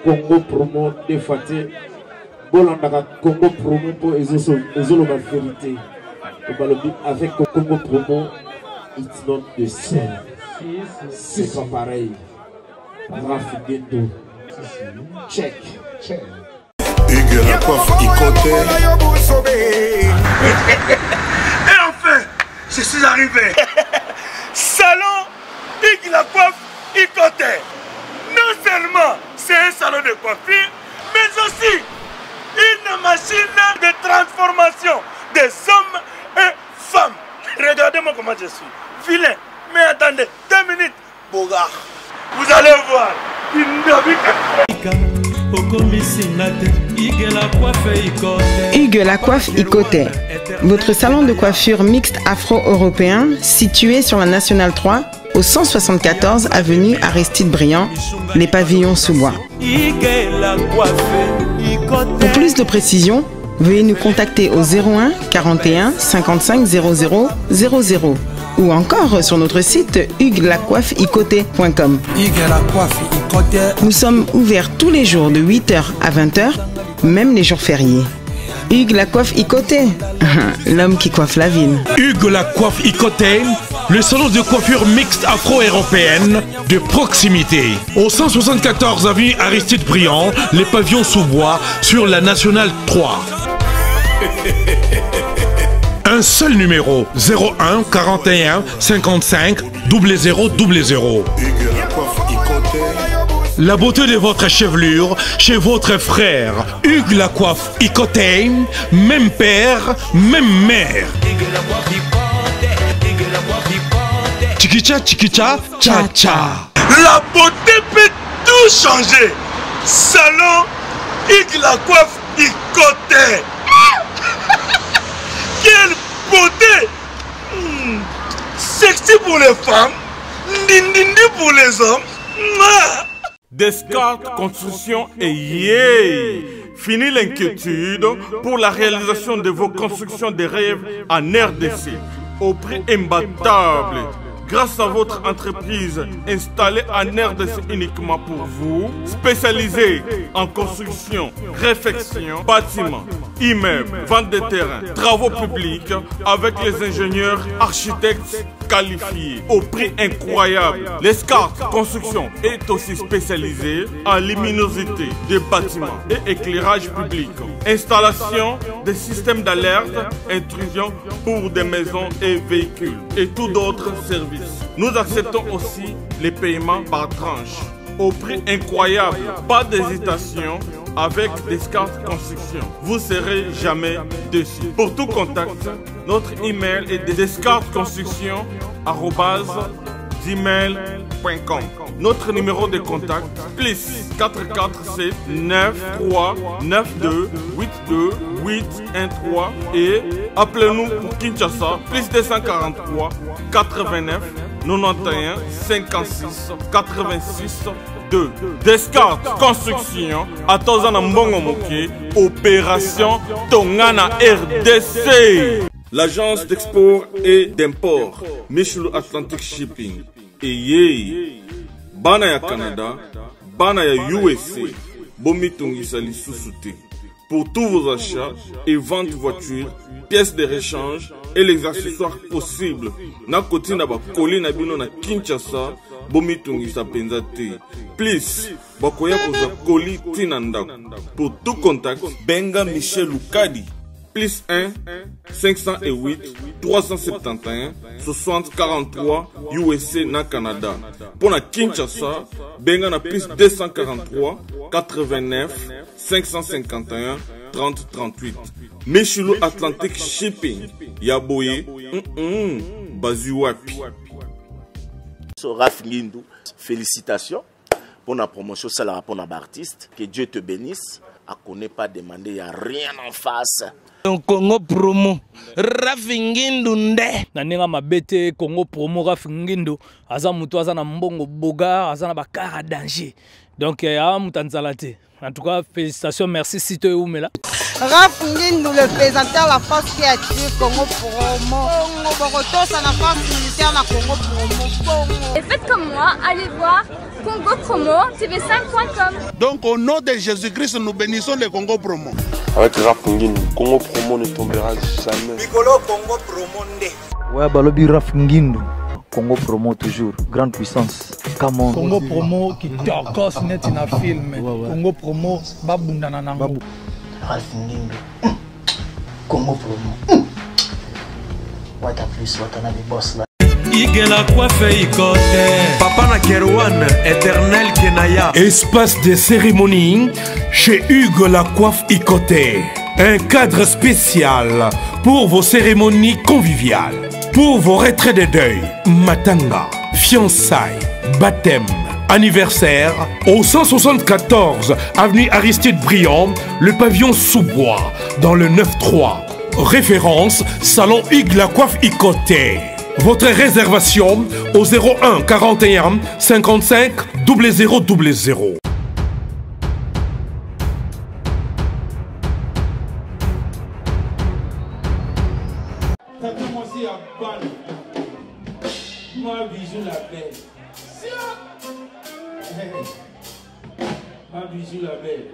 Congo promo de Fatih. Bolanda Congo promo pour Ezolo la vérité. Avec Congo promo, it's not the same. C'est pas pareil. Rafineto. Check. Hugues la coiffe Ikoté. Et enfin, je suis arrivé. Salon Hugues la coiffe Ikoté. Non seulement c'est un salon de coiffure, mais aussi une machine de transformation des hommes et femmes. Regardez-moi comment je suis. Vilain. Mais attendez, 2 minutes. Bogart. Vous allez voir. Hugues la coiffe Ikoté. Votre salon de coiffure mixte afro-européen situé sur la Nationale 3 au 174 avenue Aristide Briand, les pavillons sous bois. Pour plus de précisions, veuillez nous contacter au 01 41 55 00 00 ou encore sur notre site hugueslacoiffeikoté.com. Nous sommes ouverts tous les jours de 8h à 20h, même les jours fériés. Hugues la coiffe Ikoté, l'homme qui coiffe la ville. Hugues la coiffe Ikoté, le salon de coiffure mixte afro-européenne de proximité. Au 174 avenue Aristide Briand, les pavillons sous bois sur la Nationale 3. Un seul numéro, 01 41 55 00 00. La beauté de votre chevelure chez votre frère. Hugues la coiffe Ikoté, même père, même mère. Chikicha, chikicha, cha cha. La beauté peut tout changer. Salon Hugues la coiffe Ikoté. Quelle beauté! Sexy pour les femmes, ndindindi pour les hommes. Descartes Construction et yeah! Fini l'inquiétude pour la réalisation de vos constructions de rêves en RDC au prix imbattable. Grâce à votre entreprise installée en RDC uniquement pour vous, spécialisée en construction, réfection, bâtiments, immeubles, vente de terrains, travaux publics, avec les ingénieurs architectes qualifiés au prix incroyable. L'escart Construction est aussi spécialisée en luminosité des bâtiments et éclairage public. Installation des systèmes d'alerte, intrusion pour des maisons et véhicules et tout d'autres services. Nous acceptons aussi les paiements par tranche au prix incroyable. Pas d'hésitation avec Descartes Construction. Vous ne serez jamais déçus. Pour tout contact, notre email est descartesconstruction@gmail.com. Notre numéro de contact plus 447 93 92 82 813 et appelez-nous pour Kinshasa plus 243 89 91 56 86 2. Descartes Construction à Tozana Mbongo Moké, opération Tongana RDC. L'agence d'export et d'import Michel Atlantic Shipping et yé bana ya Canada, bana ya USA, bomitungisa lisusu te. Pour tous vos achats et ventes de voitures, pièces de rechange et les accessoires possibles. Na koti na ba koli na bino na Kinshasa, bomitungisa penza te. Please, bakoya koza koli tinanda. Pour tout contact, benga Michel Lukadi. Plus 1 508 371 60 43 USA na Canada. Pour la Kinshasa, benga na plus 243 89 551 30 38. Michelo Atlantic Shipping. Yaboye. Bazuapi. Raf Lindou, félicitations pour la promotion, ça la pour l'artiste. Que Dieu te bénisse. À qu'on n'ait pas demandé, il n'y a rien en face. Congo Promo Rafingindu nde na ninga mabete Congo Promo Rafingindu aza mutu aza na mbongo boga aza na bakara danger donc ya mutanzala te. En tout cas, félicitations, merci Sito et Oumela. Rafingindu, le présentateur la force qui a tué Congo Promo. Congo Boroto, c'est la force militaire de Congo Promo. Et faites comme moi, allez voir Congo Promo, tv5.com. Donc au nom de Jésus-Christ, nous bénissons le Congo Promo. Avec Rafingindu, Congo Promo ne tombera jamais. Piccolo Congo Promo nde. Ouais, balobi Rafingindu. Congo Promo toujours, grande puissance. Come Congo Promo qui torcos net in a film. Congo Promo babundana nango. Rafingindu. Congo Promo. What a plus, what a nabi boss là. Igela coiffe ikote. Papa na Kerouan, éternel Kenaya. Espace de cérémonie chez Hugues la coiffe Ikote. Un cadre spécial pour vos cérémonies conviviales. Pour vos retraits de deuil, matanga, fiançailles, baptême, anniversaire, au 174 avenue Aristide Briand, le pavillon sous-bois, dans le 9-3. Référence, salon Hugues la coiffe Ikote. Votre réservation au 01 41 55 0000. Ma bijou la belle. Ma bijou la belle.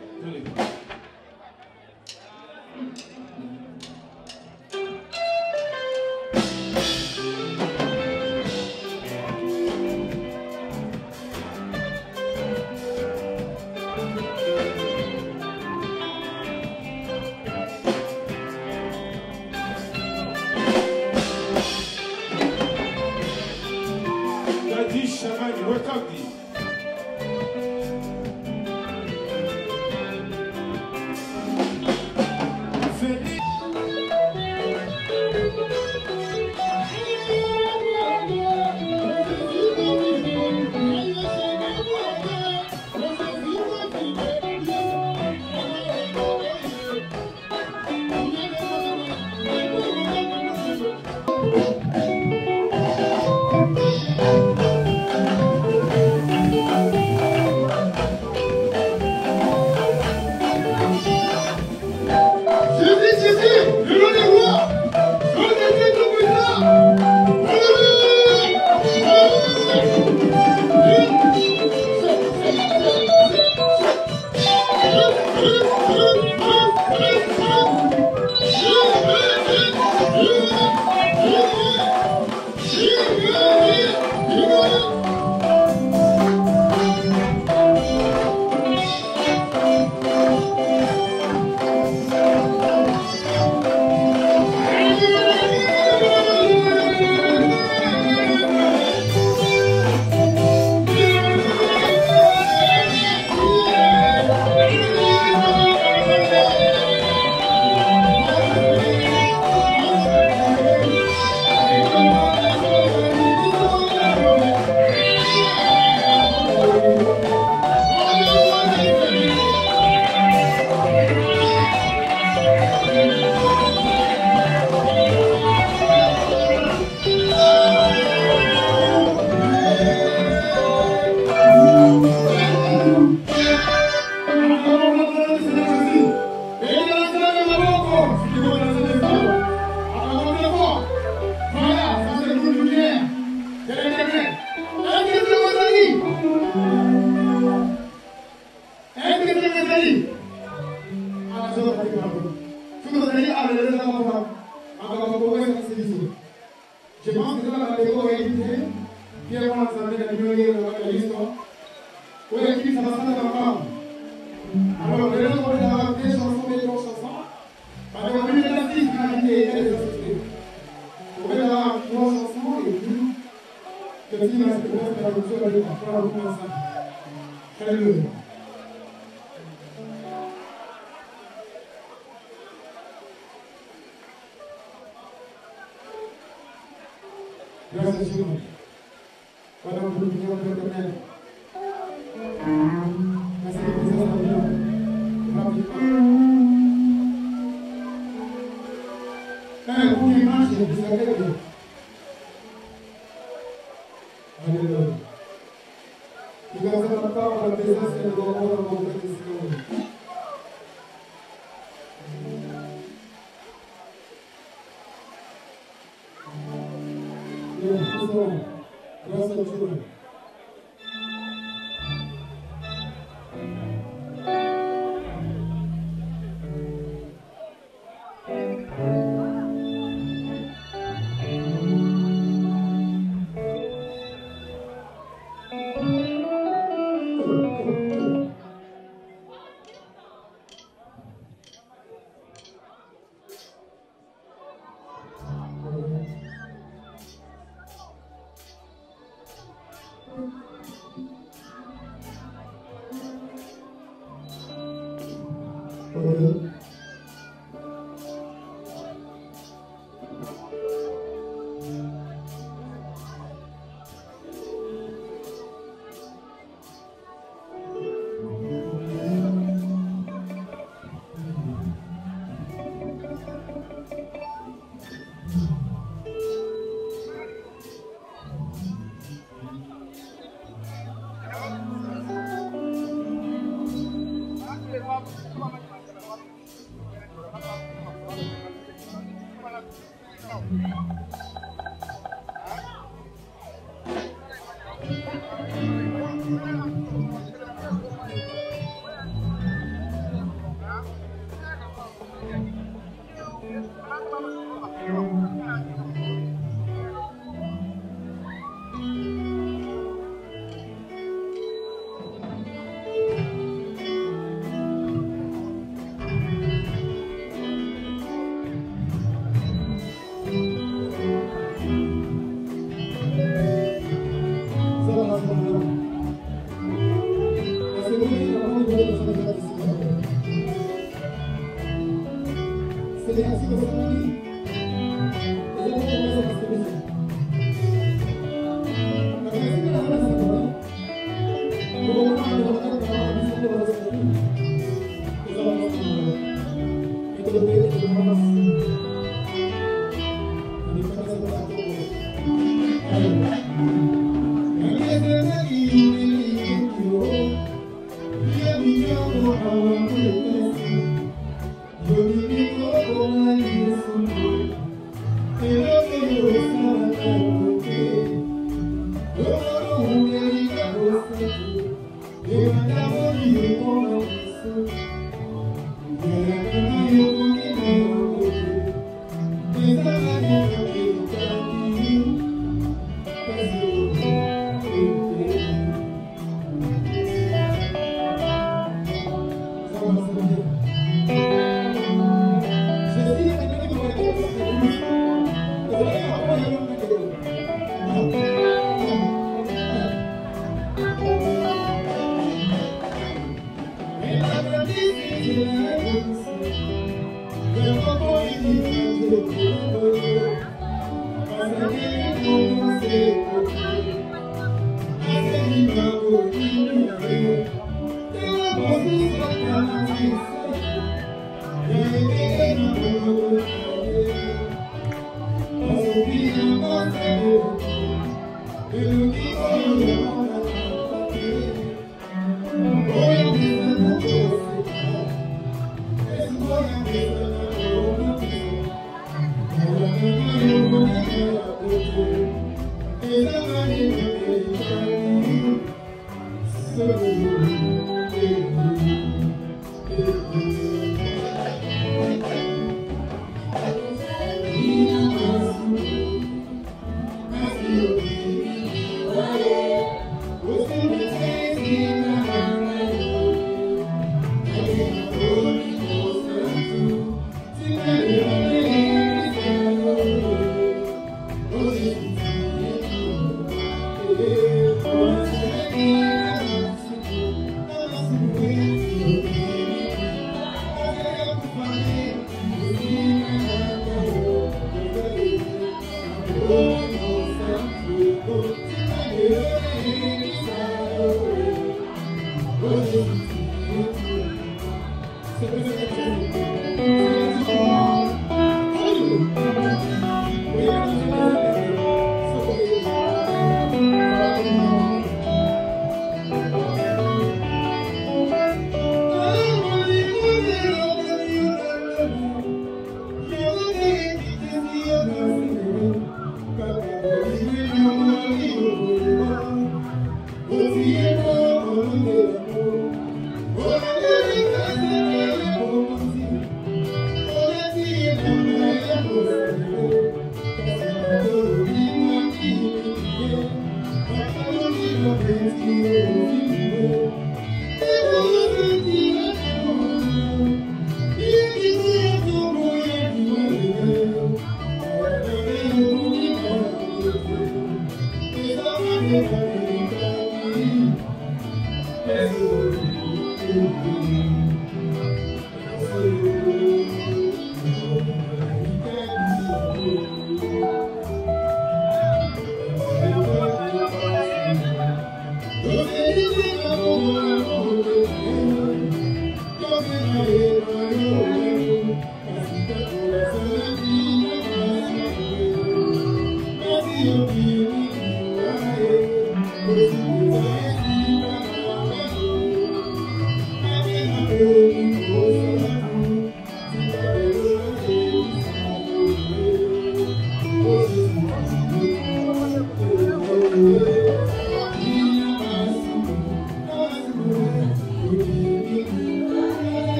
Thank you.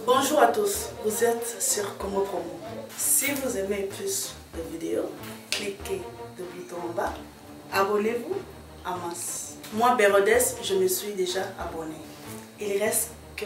Bonjour à tous, vous êtes sur Congo Promo. Si vous aimez plus de vidéos, cliquez le bouton en bas, abonnez-vous en masse. Moi, Bérodès, je me suis déjà abonné. Il reste que...